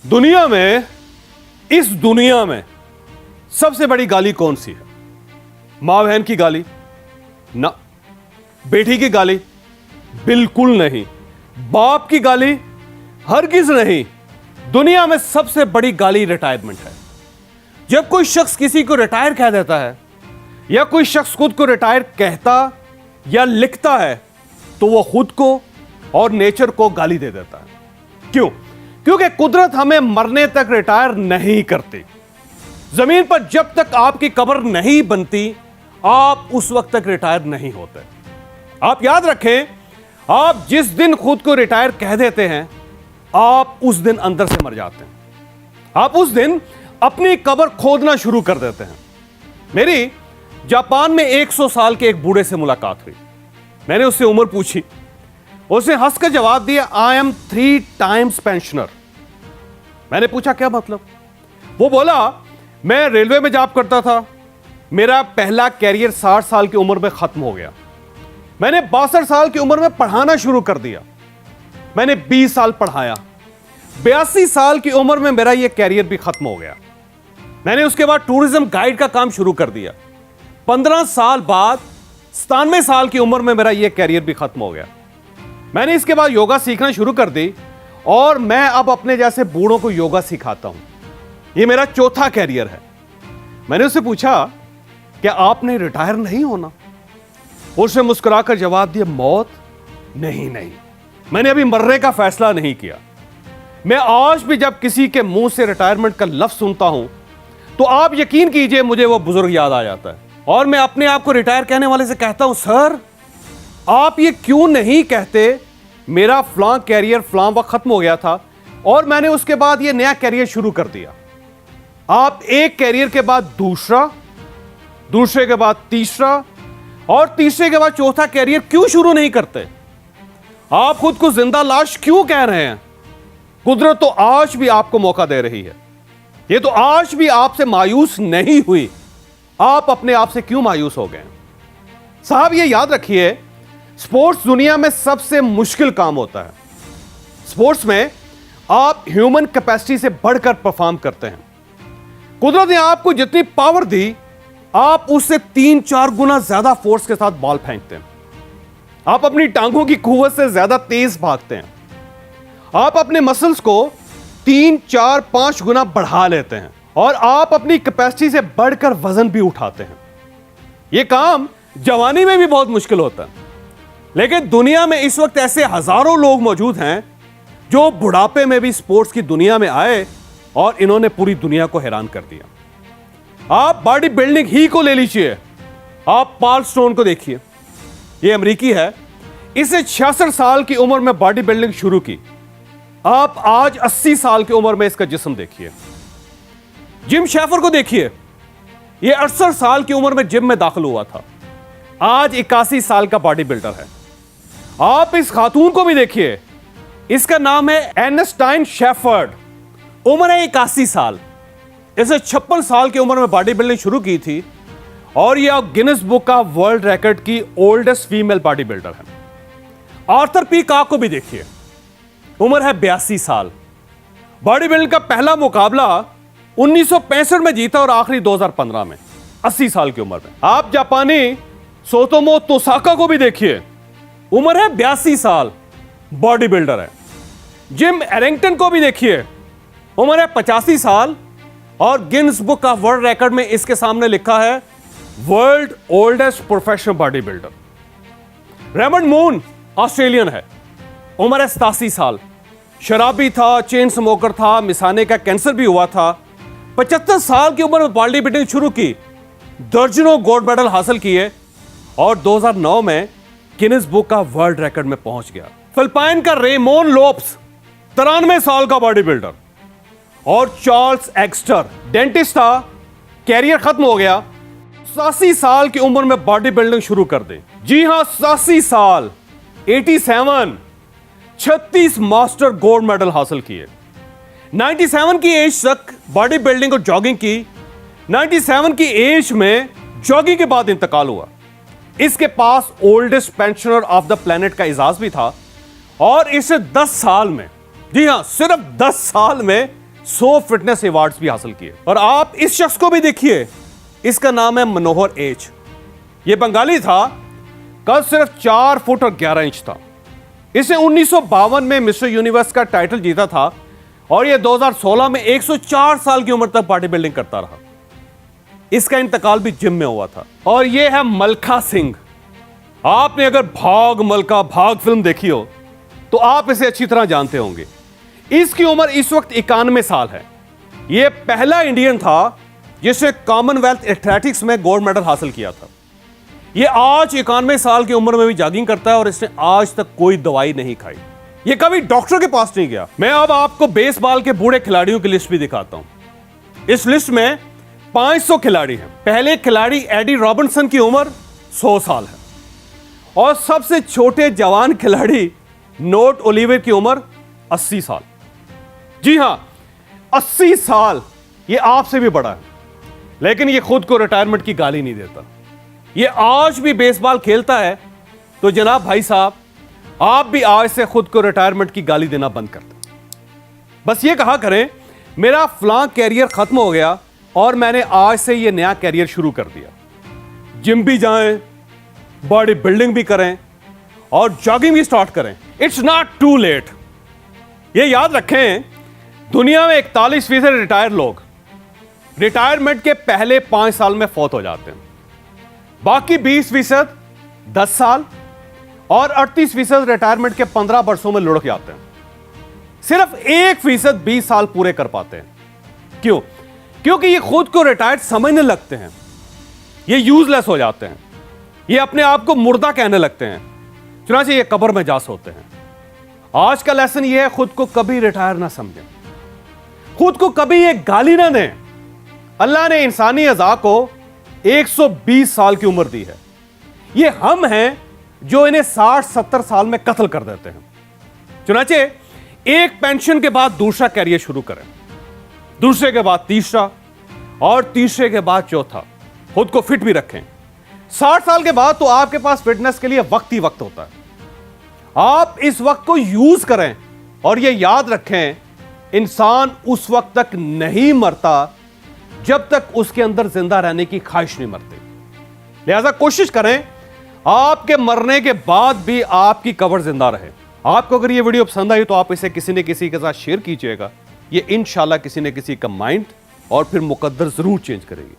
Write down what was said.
दुनिया में, इस दुनिया में सबसे बड़ी गाली कौन सी है? मां बहन की गाली? ना। बेटी की गाली? बिल्कुल नहीं। बाप की गाली? हरगिज नहीं। दुनिया में सबसे बड़ी गाली रिटायरमेंट है। जब कोई शख्स किसी को रिटायर कह देता है या कोई शख्स खुद को रिटायर कहता या लिखता है तो वह खुद को और नेचर को गाली दे देता है। क्यों? क्योंकि कुदरत हमें मरने तक रिटायर नहीं करती। जमीन पर जब तक आपकी कब्र नहीं बनती आप उस वक्त तक रिटायर नहीं होते। आप याद रखें, आप जिस दिन खुद को रिटायर कह देते हैं आप उस दिन अंदर से मर जाते हैं। आप उस दिन अपनी कब्र खोदना शुरू कर देते हैं। मेरी जापान में 100 साल के एक बूढ़े से मुलाकात हुई। मैंने उससे उम्र पूछी। उसने हंसकर जवाब दिया, आई एम 3 टाइम्स पेंशनर। मैंने पूछा क्या मतलब? वो बोला, मैं रेलवे में जॉब करता था, मेरा पहला कैरियर 60 साल की उम्र में खत्म हो गया। मैंने 62 साल की उम्र में पढ़ाना शुरू कर दिया। मैंने 20 साल पढ़ाया। 82 साल की उम्र में मेरा यह कैरियर भी खत्म हो गया। मैंने उसके बाद टूरिज्म गाइड का काम शुरू कर दिया। 15 साल बाद 97 साल की उम्र में मेरा यह कैरियर भी खत्म हो गया। मैंने इसके बाद योगा सीखना शुरू कर दी और मैं अब अपने जैसे बूढ़ों को योगा सिखाता हूं। यह मेरा चौथा कैरियर है। मैंने उससे पूछा, क्या आपने रिटायर नहीं होना? उसने मुस्कुराकर जवाब दिया, मौत? नहीं, मैंने अभी मरने का फैसला नहीं किया। मैं आज भी जब किसी के मुंह से रिटायरमेंट का लफ्ज सुनता हूं तो आप यकीन कीजिए मुझे वो बुजुर्ग याद आ जाता है और मैं अपने आप को रिटायर कहने वाले से कहता हूं, सर आप ये क्यों नहीं कहते मेरा फ्लां कैरियर फ्लां वक्त खत्म हो गया था और मैंने उसके बाद ये नया कैरियर शुरू कर दिया। आप एक कैरियर के बाद दूसरा, दूसरे के बाद तीसरा और तीसरे के बाद चौथा कैरियर क्यों शुरू नहीं करते? आप खुद को जिंदा लाश क्यों कह रहे हैं? कुदरत तो आज भी आपको मौका दे रही है। ये तो आज भी आपसे मायूस नहीं हुई। आप अपने आप से क्यों मायूस हो गए? साहब ये याद रखिए, स्पोर्ट्स दुनिया में सबसे मुश्किल काम होता है। स्पोर्ट्स में आप ह्यूमन कैपेसिटी से बढ़कर परफॉर्म करते हैं। कुदरत ने आपको जितनी पावर दी आप उससे 3-4 गुना ज्यादा फोर्स के साथ बॉल फेंकते हैं। आप अपनी टांगों की कुव्वत से ज्यादा तेज भागते हैं। आप अपने मसल्स को 3-4-5 गुना बढ़ा लेते हैं और आप अपनी कैपेसिटी से बढ़कर वजन भी उठाते हैं। यह काम जवानी में भी बहुत मुश्किल होता है, लेकिन दुनिया में इस वक्त ऐसे हजारों लोग मौजूद हैं जो बुढ़ापे में भी स्पोर्ट्स की दुनिया में आए और इन्होंने पूरी दुनिया को हैरान कर दिया। आप बॉडी बिल्डिंग ही को ले लीजिए, आप पॉल स्टोन को देखिए। यह अमेरिकी है, इसने 66 साल की उम्र में बॉडी बिल्डिंग शुरू की। आप आज 80 साल की उम्र में इसका जिस्म देखिए। जिम शेफर को देखिए, यह 68 साल की उम्र में जिम में दाखिल हुआ था, आज 81 साल का बॉडी बिल्डर है। आप इस खातून को भी देखिए, इसका नाम है एर्नेस्टाइन शेफर्ड, उम्र है 81 साल। इसे 56 साल की उम्र में बॉडी बिल्डिंग शुरू की थी और यह Guinness book of world record की ओल्डेस्ट फीमेल बॉडी बिल्डर है। आर्थर पी कॉक को भी देखिए, उम्र है 82 साल। बॉडी बिल्डिंग का पहला मुकाबला 1965 में जीता और आखिरी 2015 में, 80 साल की उम्र में। आप जापानी सोतोमो तोसाका को भी देखिए, उम्र है 82 साल, बॉडी बिल्डर है। जिम एरिंगटन को भी देखिए, उम्र है 85 साल और Guinness book of world record में इसके सामने लिखा है world oldest professional body builder. Raymond moon Australian है, उम्र है 87 साल। शराबी था, चेन स्मोकर था, मिसाने का कैंसर भी हुआ था। 75 साल की उम्र में बॉडी बिल्डिंग शुरू की, दर्जनों गोल्ड मेडल हासिल किए और 2009 में Guinness book of world record में पहुंच गया। फिलिपाइन का रेमोन लोप्स 93 साल का बॉडी बिल्डर और चार्ल्स एक्स्टर डेंटिस्ट था, कैरियर खत्म हो गया, 87 साल की उम्र में बॉडी बिल्डिंग शुरू कर दे। जी हां, 87 साल, 87, 36 मास्टर गोल्ड मेडल हासिल किए। 97 की एज तक बॉडी बिल्डिंग और जॉगिंग की। 97 की एज में जॉगिंग के बाद इंतकाल हुआ। इसके पास oldest pensioner of the planet का एजाज भी था और इसे 10 साल में, जी हां सिर्फ 10 साल में 100 फिटनेस अवार्ड्स भी हासिल किए। और आप इस शख्स को भी देखिए, इसका नाम है मनोहर एच। ये बंगाली था, कद सिर्फ 4 फुट और 11 इंच था। इसने 1952 में मिस्टर यूनिवर्स का टाइटल जीता था और ये 2016 में 104 साल की उम्र तक बॉडी बिल्डिंग करता रहा। इसका इंतकाल भी जिम में हुआ था। और ये है मलखा सिंह। आपने अगर भाग मलका भाग फिल्म देखी हो तो आप इसे अच्छी तरह जानते होंगे। इसकी उम्र इस वक्त 91 साल है। यह पहला इंडियन था जिसने कॉमनवेल्थ एथलेटिक्स में गोल्ड मेडल हासिल किया था। यह आज 91 साल की उम्र में भी जॉगिंग करता है और इसने आज तक कोई दवाई नहीं खाई। यह कभी डॉक्टर के पास नहीं गया। मैं अब आपको बेसबॉल के बूढ़े खिलाड़ियों की लिस्ट भी दिखाता हूं। इस लिस्ट में 500 खिलाड़ी हैं। पहले खिलाड़ी एडी रॉबिन्सन की उम्र 100 साल है और सबसे छोटे जवान खिलाड़ी नोट ओलिवर की उम्र 80 साल। जी हां, 80 साल। यह आपसे भी बड़ा है, लेकिन यह खुद को रिटायरमेंट की गाली नहीं देता। यह आज भी बेसबॉल खेलता है। तो जनाब भाई साहब, आप भी आज से खुद को रिटायरमेंट की गाली देना बंद कर दें। बस ये कहा करें, मेरा फलां कैरियर खत्म हो गया और मैंने आज से ये नया कैरियर शुरू कर दिया। जिम भी जाएं, बॉडी बिल्डिंग भी करें और जॉगिंग भी स्टार्ट करें। It's not too late. ये याद रखें, दुनिया में 41% रिटायर्ड लोग रिटायरमेंट के पहले 5 साल में फौत हो जाते हैं। बाकी 20% 10 साल और 38% रिटायरमेंट के 15 वर्षों में लुढ़क जाते हैं। सिर्फ 1% 20 साल पूरे कर पाते हैं। क्यों? क्योंकि ये खुद को रिटायर्ड समझने लगते हैं। ये यूजलेस हो जाते हैं। ये अपने आप को मुर्दा कहने लगते हैं, चुनांचे ये कब्र में जा सोते हैं। आज का लेसन ये है, खुद को कभी रिटायर ना समझें, खुद को कभी ये गाली ना दें। अल्लाह ने इंसानी अज़ा को 120 साल की उम्र दी है। ये हम हैं जो इन्हें 60-70 साल में कत्ल कर देते हैं। चुनांचे एक पेंशन के बाद दूसरा कैरियर शुरू करें, दूसरे के बाद तीसरा और तीसरे के बाद चौथा। खुद को फिट भी रखें। 60 साल के बाद तो आपके पास फिटनेस के लिए वक्त ही वक्त होता है। आप इस वक्त को यूज करें और यह याद रखें, इंसान उस वक्त तक नहीं मरता जब तक उसके अंदर जिंदा रहने की ख्वाहिश नहीं मरती। लिहाजा कोशिश करें आपके मरने के बाद भी आपकी कब्र जिंदा रहे। आपको अगर यह वीडियो पसंद आई तो आप इसे किसी न किसी के साथ शेयर कीजिएगा। ये इंशाल्लाह किसी न किसी का माइंड और फिर मुकद्दर जरूर चेंज करेगी।